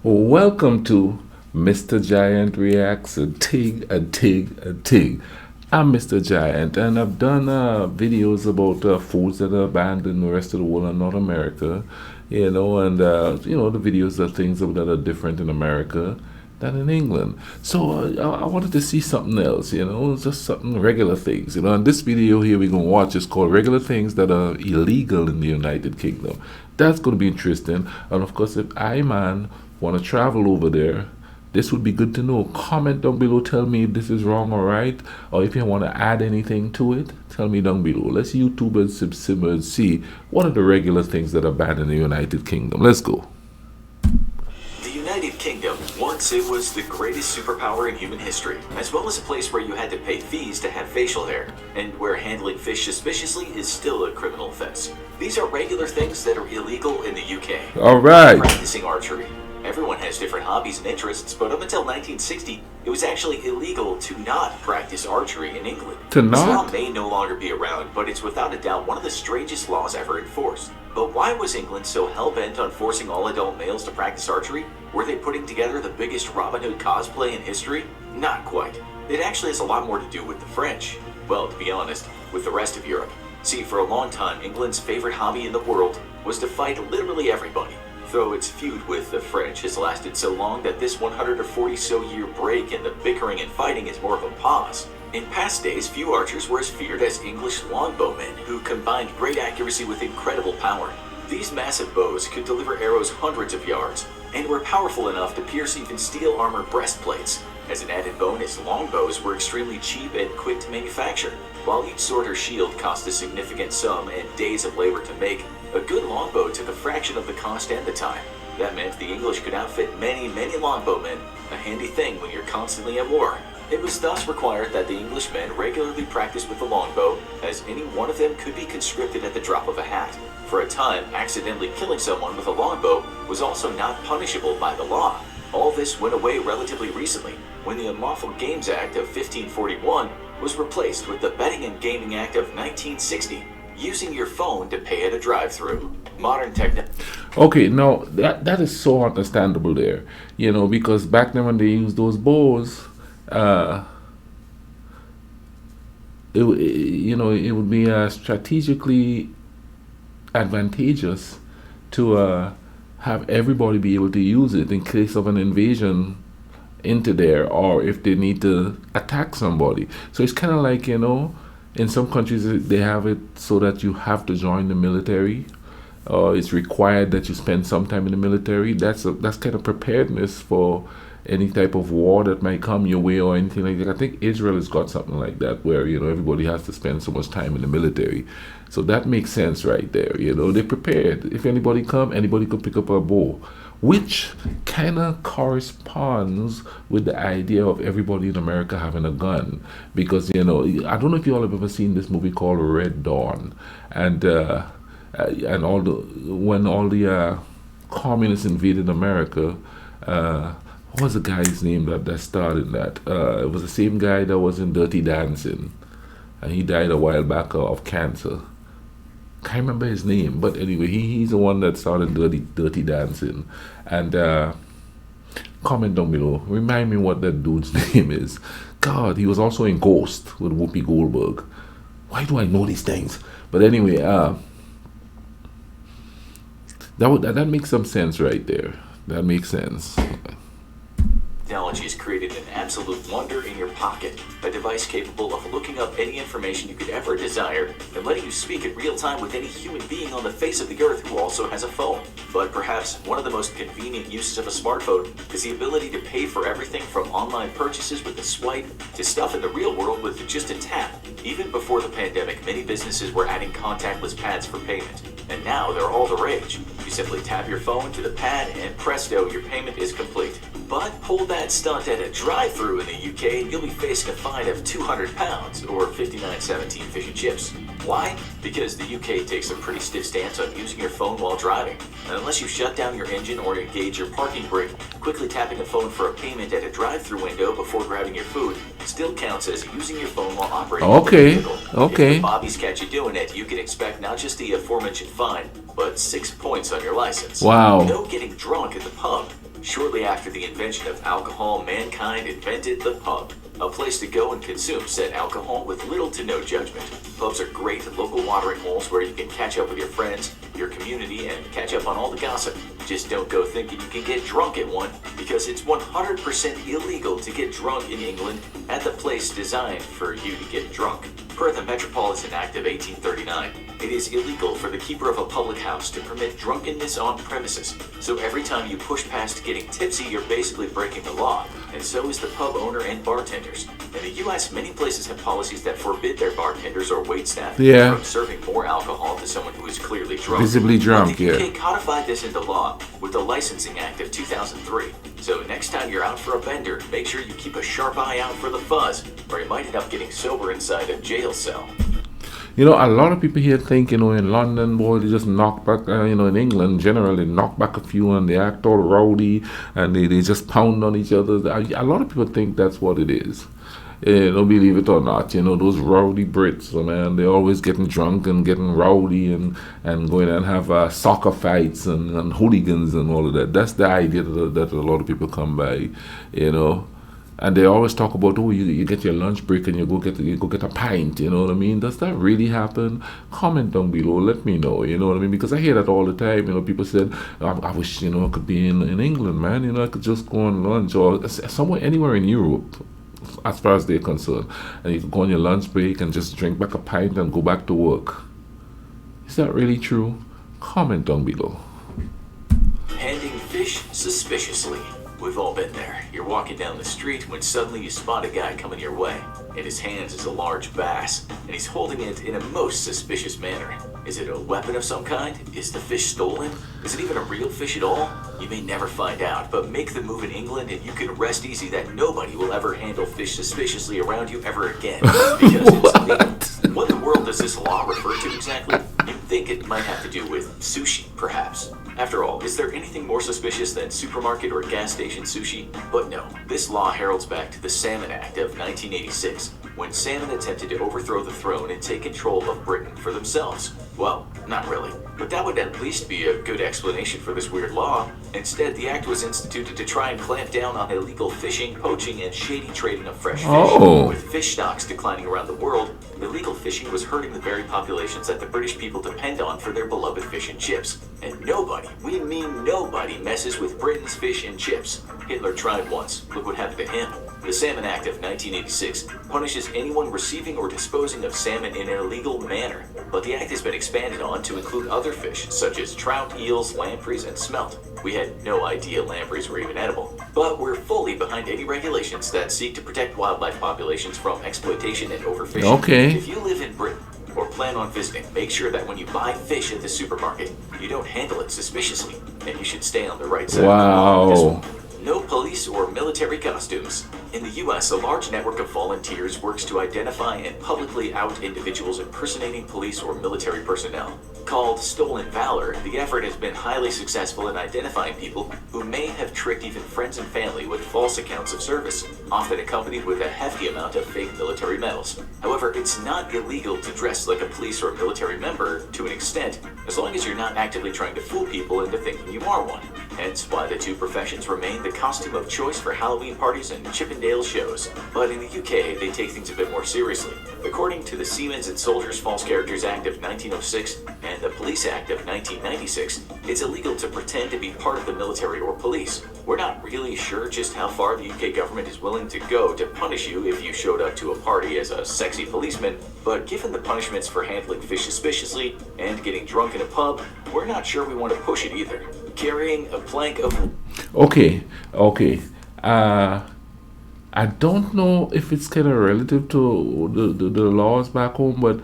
Welcome to Mr. Giant Reacts a Tig, a Tig, a Tig. I'm Mr. Giant, and I've done videos about foods that are banned in the rest of the world and North America, and the videos are things that are different in America than in England. So I wanted to see something else, just something regular things, And this video here we're gonna watch is called "Regular Things That Are Illegal in the United Kingdom." That's gonna be interesting, and of course, if I man want to travel over there, this would be good to know. Comment down below, tell me if this is wrong or right, or if you want to add anything to it, tell me down below. Let's YouTube and simmer and see what are the regular things that are banned in the United Kingdom. Let's go. The United Kingdom, once it was the greatest superpower in human history, as well as a place where you had to pay fees to have facial hair, and where handling fish suspiciously is still a criminal offense. These are regular things that are illegal in the UK. All right. Practicing archery. Everyone has different hobbies and interests, but up until 1960, it was actually illegal to not practice archery in England. To This law not? may no longer be around, but it's without a doubt one of the strangest laws ever enforced. But why was England so hell-bent on forcing all adult males to practice archery? Were they putting together the biggest Robin Hood cosplay in history? Not quite. It actually has a lot more to do with the French. Well, to be honest, with the rest of Europe. See, for a long time, England's favorite hobby in the world was to fight literally everybody. Though its feud with the French has lasted so long that this 140-so-year break in the bickering and fighting is more of a pause. In past days, few archers were as feared as English longbowmen, who combined great accuracy with incredible power. These massive bows could deliver arrows hundreds of yards, and were powerful enough to pierce even steel armor breastplates. As an added bonus, longbows were extremely cheap and quick to manufacture. While each sword or shield cost a significant sum and days of labor to make, a good longbow took a fraction of the cost and the time. That meant the English could outfit many, many longbowmen, a handy thing when you're constantly at war. It was thus required that the Englishmen regularly practice with the longbow, as any one of them could be conscripted at the drop of a hat. For a time, accidentally killing someone with a longbow was also not punishable by the law. All this went away relatively recently, when the Unlawful Games Act of 1541 was replaced with the Betting and Gaming Act of 1960, using your phone to pay at a drive-thru. Modern technology. Okay, now that is so understandable there, because back then when they used those bows, uh, it would be strategically advantageous to have everybody be able to use it in case of an invasion into there, or if they need to attack somebody. So it's kind of like, in some countries they have it so that you have to join the military. It's required that you spend some time in the military. That's kind of preparedness for any type of war that might come your way or anything like that. I think Israel has got something like that where everybody has to spend so much time in the military. So that makes sense right there. They're prepared. If anybody come, anybody could pick up a bow, which kind of corresponds with the idea of everybody in America having a gun, because I don't know if you all have ever seen this movie called Red Dawn, and when all the communists invaded America. What was the guy's name that started that? It was the same guy that was in Dirty Dancing, and he died a while back of cancer. Can't remember his name, but anyway, he's the one that started Dirty Dancing. And comment down below, remind me what that dude's name is. God, he was also in Ghost with Whoopi Goldberg. Why do I know these things? But anyway, that makes some sense right there. That makes sense. Technology has created an absolute wonder in your pocket, a device capable of looking up any information you could ever desire and letting you speak in real time with any human being on the face of the earth who also has a phone. But perhaps one of the most convenient uses of a smartphone is the ability to pay for everything from online purchases with a swipe to stuff in the real world with just a tap. Even before the pandemic, many businesses were adding contactless pads for payment, and now they're all the rage. You simply tap your phone to the pad and presto, your payment is complete. But pull that stunt at a drive-thru in the UK and you'll be facing a fine of £200 or 59.17 fish and chips. Why? Because the UK takes a pretty stiff stance on using your phone while driving. And unless you shut down your engine or engage your parking brake, quickly tapping a phone for a payment at a drive-thru window before grabbing your food still counts as using your phone while operating Okay, the vehicle. okay. If the bobbies catch you doing it, you can expect not just the aforementioned fine, but 6 points on your license. Wow. No getting drunk at the pub. Shortly after the invention of alcohol, mankind invented the pub, a place to go and consume said alcohol with little to no judgment. Pubs are great local watering holes where you can catch up with your friends, your community, and catch up on all the gossip. Just don't go thinking you can get drunk at one, because it's 100% illegal to get drunk in England at the place designed for you to get drunk. Per the Metropolitan Act of 1839, it is illegal for the keeper of a public house to permit drunkenness on premises. So every time you push past getting tipsy, you're basically breaking the law. And so is the pub owner and bartenders. In the US, many places have policies that forbid their bartenders or waitstaff from serving more alcohol to someone who is clearly drunk. Visibly drunk, the UK codified this into law with the Licensing Act of 2003. So next time you're out for a bender, make sure you keep a sharp eye out for the fuzz, or you might end up getting sober inside a jail cell. You know, a lot of people here think, you know, in London, boy, they just knock back, you know, in England, generally knock back a few and they act all rowdy and they just pound on each other. A lot of people think that's what it is. Don't believe it or not, you know, those rowdy Brits, man, they're always getting drunk and getting rowdy and going and have soccer fights and hooligans and all of that. That's the idea that a lot of people come by, you know. And they always talk about, oh, you get your lunch break and you go get a pint, you know what I mean? Does that really happen? Comment down below, let me know, you know what I mean? Because I hear that all the time, you know, people said, I wish, you know, I could be in England, man, you know, I could just go on lunch or somewhere, anywhere in Europe, as far as they're concerned. And you could go on your lunch break and just drink back a pint and go back to work. Is that really true? Comment down below. Handing fish suspiciously. We've all been there. You're walking down the street when suddenly you spot a guy coming your way. In his hands is a large bass, and he's holding it in a most suspicious manner. Is it a weapon of some kind? Is the fish stolen? Is it even a real fish at all? You may never find out, but make the move in England and you can rest easy that nobody will ever handle fish suspiciously around you ever again. Because it's illegal. What in the world does this law refer to exactly? You'd think it might have to do with sushi, perhaps. After all, is there anything more suspicious than supermarket or gas station sushi? But no, this law heralds back to the Salmon Act of 1986, when salmon attempted to overthrow the throne and take control of Britain for themselves. Well, not really, but that would at least be a good explanation for this weird law. Instead, the act was instituted to try and clamp down on illegal fishing, poaching, and shady trading of fresh fish. With fish stocks declining around the world, illegal fishing was hurting the very populations that the British people depend on for their beloved fish and chips. And nobody, we mean nobody, messes with Britain's fish and chips. Hitler tried once. Look what happened to him. The Salmon Act of 1986 punishes anyone receiving or disposing of salmon in an illegal manner, but the act has been expanded on to include other fish, such as trout, eels, lampreys, and smelt. We had no idea lampreys were even edible, but we're fully behind any regulations that seek to protect wildlife populations from exploitation and overfishing. If you live in Britain, or plan on visiting, make sure that when you buy fish at the supermarket, you don't handle it suspiciously, and you should stay on the right side of the law. No police or military costumes. In the US, a large network of volunteers works to identify and publicly out individuals impersonating police or military personnel. Called Stolen Valor, the effort has been highly successful in identifying people who may have tricked even friends and family with false accounts of service, often accompanied with a hefty amount of fake military medals. However, it's not illegal to dress like a police or military member to an extent, as long as you're not actively trying to fool people into thinking you are one. Hence why the two professions remain the costume of choice for Halloween parties and Chippendale shows. But in the UK, they take things a bit more seriously. According to the Seamen's and Soldiers False Characters Act of 1906 and the Police Act of 1996, it's illegal to pretend to be part of the military or police. We're not really sure just how far the UK government is willing to go to punish you if you showed up to a party as a sexy policeman, but given the punishments for handling fish suspiciously and getting drunk in a pub, we're not sure we want to push it either. Carrying a plank of... Okay. I don't know if it's kind of relative to the laws back home, but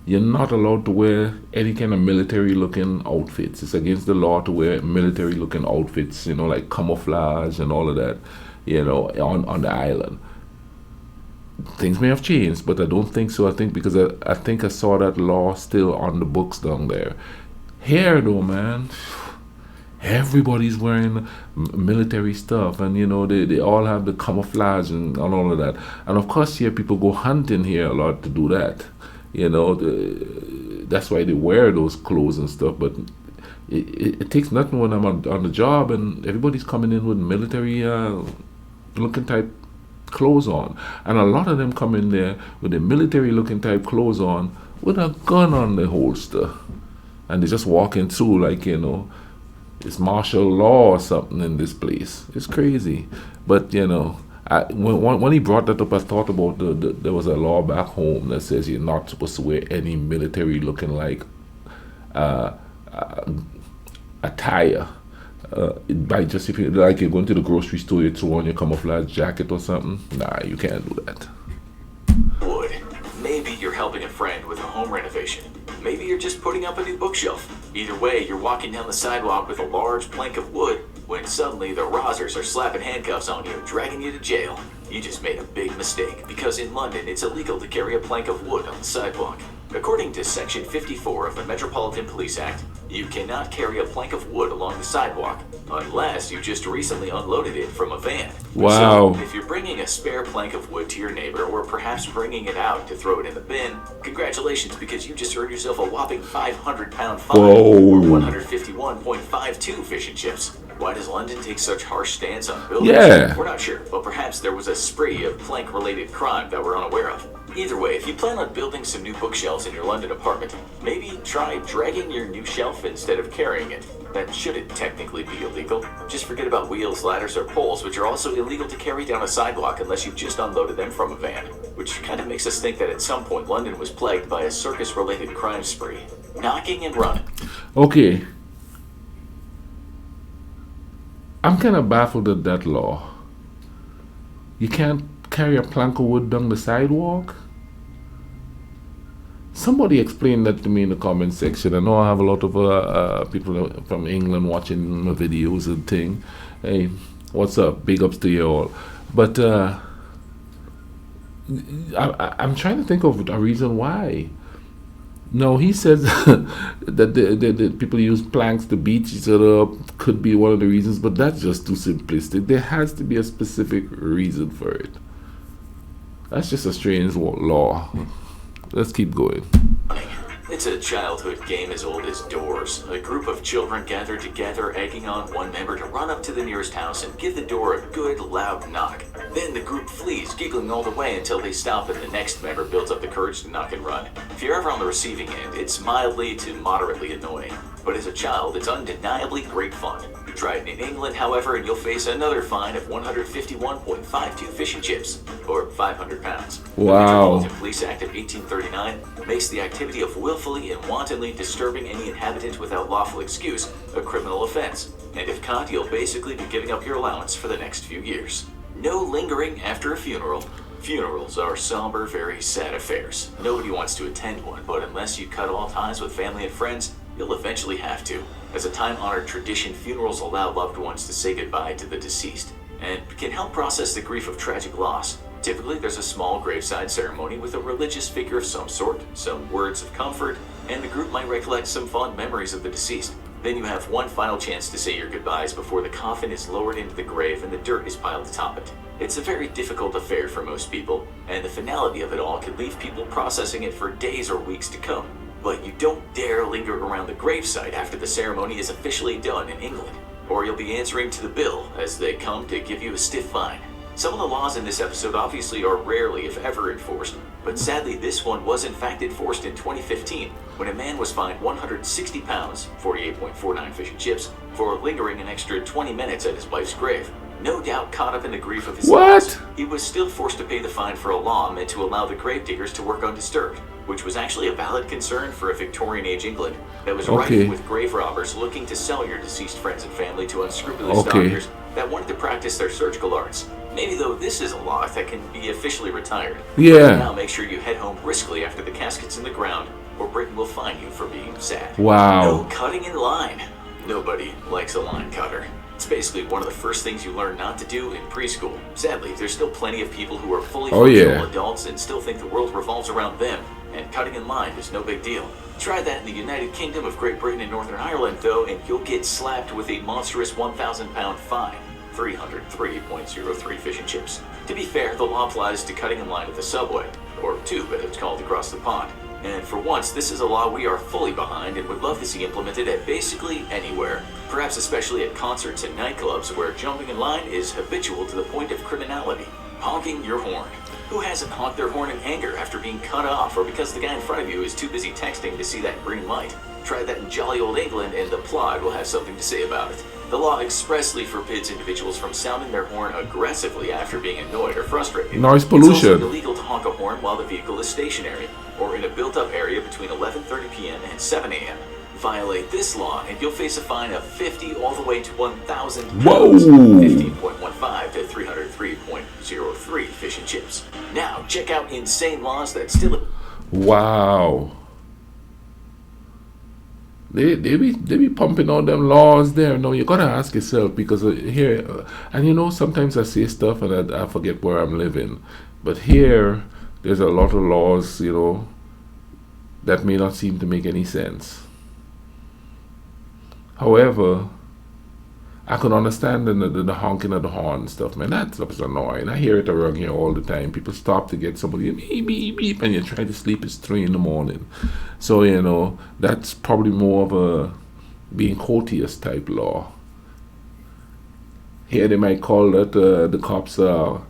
you're not allowed to wear any kind of military-looking outfits. It's against the law to wear military-looking outfits, you know, like camouflage and all of that, you know, on the island. Things may have changed, but I don't think so. I think because I think I saw that law still on the books down there. Here, though, man, everybody's wearing military stuff, and you know they all have the camouflage and all of that. And of course, here people go hunting here a lot to do that. You know, that's why they wear those clothes and stuff. But it takes nothing when I'm on the job and everybody's coming in with military looking type clothes on, and a lot of them come in there with the military looking type clothes on with a gun on the holster, and they're just walking through like, it's martial law or something in this place. It's crazy. But when he brought that up, I thought about there was a law back home that says you're not supposed to wear any military looking like uh, attire. By just if you like you're going to the grocery store, you throw on your camouflage jacket or something. Nah, you can't do that. Wood. Maybe you're helping a friend with a home renovation. Maybe you're just putting up a new bookshelf. Either way, you're walking down the sidewalk with a large plank of wood when suddenly the Rozzers are slapping handcuffs on you, dragging you to jail. You just made a big mistake, because in London it's illegal to carry a plank of wood on the sidewalk. According to Section 54 of the Metropolitan Police Act, you cannot carry a plank of wood along the sidewalk unless you just recently unloaded it from a van. Wow. So if you're bringing a spare plank of wood to your neighbor, or perhaps bringing it out to throw it in the bin, congratulations, because you just earned yourself a whopping 500-pound fine, or 151.52 fish and chips. Why does London take such harsh stance on buildings? Yeah. We're not sure, but perhaps there was a spree of plank-related crime that we're unaware of. Either way, if you plan on building some new bookshelves in your London apartment, maybe try dragging your new shelf instead of carrying it. That shouldn't technically be illegal. Just forget about wheels, ladders, or poles, which are also illegal to carry down a sidewalk unless you've just unloaded them from a van. Which kind of makes us think that at some point London was plagued by a circus-related crime spree. Knocking and running. Okay. I'm kind of baffled at that law. You can't carry a plank of wood down the sidewalk? Somebody explain that to me in the comment section. I know I have a lot of people from England watching my videos and thing. Hey, what's up? Big ups to you all. But I'm trying to think of a reason why. No, he says that the people use planks to beat each other up could be one of the reasons, but that's just too simplistic. There has to be a specific reason for it. That's just a strange law. Let's keep going. It's a childhood game as old as doors. A group of children gather together, egging on one member to run up to the nearest house and give the door a good, loud knock. Then the group flees, giggling all the way until they stop and the next member builds up the courage to knock and run. If you're ever on the receiving end, it's mildly to moderately annoying. But as a child, it's undeniably great fun. Try it in England, however, and you'll face another fine of 151.52 fish and chips, or 500 pounds. Wow. The Metropolitan Police Act of 1839 makes the activity of willfully and wantonly disturbing any inhabitant without lawful excuse a criminal offense. And if caught, you'll basically be giving up your allowance for the next few years. No lingering after a funeral. Funerals are somber, very sad affairs. Nobody wants to attend one, but unless you cut all ties with family and friends, you'll eventually have to. As a time-honored tradition, funerals allow loved ones to say goodbye to the deceased and can help process the grief of tragic loss. Typically, there's a small graveside ceremony with a religious figure of some sort, some words of comfort, and the group might recollect some fond memories of the deceased. Then you have one final chance to say your goodbyes before the coffin is lowered into the grave and the dirt is piled atop it. It's a very difficult affair for most people, and the finality of it all can leave people processing it for days or weeks to come. But you don't dare linger around the gravesite after the ceremony is officially done in England, or you'll be answering to the bill as they come to give you a stiff fine. Some of the laws in this episode obviously are rarely, if ever, enforced, but sadly this one was in fact enforced in 2015 when a man was fined 160 pounds, 48.49 fish and chips, for lingering an extra 20 minutes at his wife's grave. No doubt caught up in the grief of his loss, he was still forced to pay the fine for a law meant to allow the gravediggers to work undisturbed, which was actually a valid concern for a Victorian-age England that was rife with grave robbers looking to sell your deceased friends and family to unscrupulous doctors that wanted to practice their surgical arts. Maybe though this is a law that can be officially retired. Yeah. Now make sure you head home briskly after the casket's in the ground, or Britain will fine you for being sad. Wow. No cutting in line. Nobody likes a line cutter. It's basically one of the first things you learn not to do in preschool. Sadly, there's still plenty of people who are fully functional adults and still think the world revolves around them, and cutting in line is no big deal. Try that in the United Kingdom of Great Britain and Northern Ireland, though, and you'll get slapped with a monstrous 1,000-pound fine. 303.03 fish and chips. To be fair, the law applies to cutting in line at the subway, or tube as it's called across the pond. And for once, this is a law we are fully behind and would love to see implemented at basically anywhere. Perhaps especially at concerts and nightclubs where jumping in line is habitual to the point of criminality. Honking your horn. Who hasn't honked their horn in anger after being cut off or because the guy in front of you is too busy texting to see that green light? Try that in jolly old England and the plod will have something to say about it. The law expressly forbids individuals from sounding their horn aggressively after being annoyed or frustrated. Noise pollution. It's also illegal to honk a horn while the vehicle is stationary or in a built-up area between 11:30 p.m. and 7 a.m. Violate this law and you'll face a fine of 50 all the way to 1,000 pounds, 15.15 to 303.03 fish and chips. Now check out insane laws that still... Wow. They be pumping out them laws there. No, you gotta ask yourself because here, and you know, sometimes I say stuff and I forget where I'm living. But here, there's a lot of laws, you know, that may not seem to make any sense. However, I can understand the honking of the horn and stuff, man. That stuff is annoying. I hear it around here all the time. People stop to get somebody, beep, beep, beep, and you're trying to sleep. It's 3 in the morning. So, you know, that's probably more of a being courteous type law. Here they might call that the cops are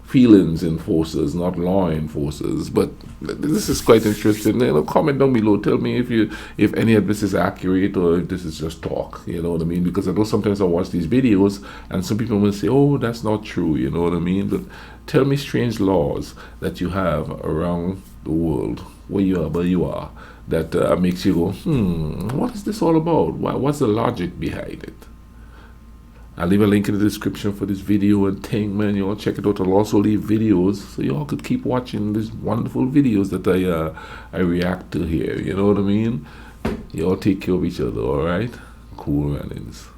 feelings enforcers, not law enforcers. But this is quite interesting. You know, comment down below. Tell me if any of this is accurate or if this is just talk. You know what I mean? Because I know sometimes I watch these videos and some people will say, "Oh, that's not true." You know what I mean? But tell me strange laws that you have around the world where you are that makes you go, what is this all about? What's the logic behind it? I'll leave a link in the description for this video and thing, man. You all check it out. I'll also leave videos so you all could keep watching these wonderful videos that I react to here. You know what I mean? You all take care of each other, all right? Cool runnings.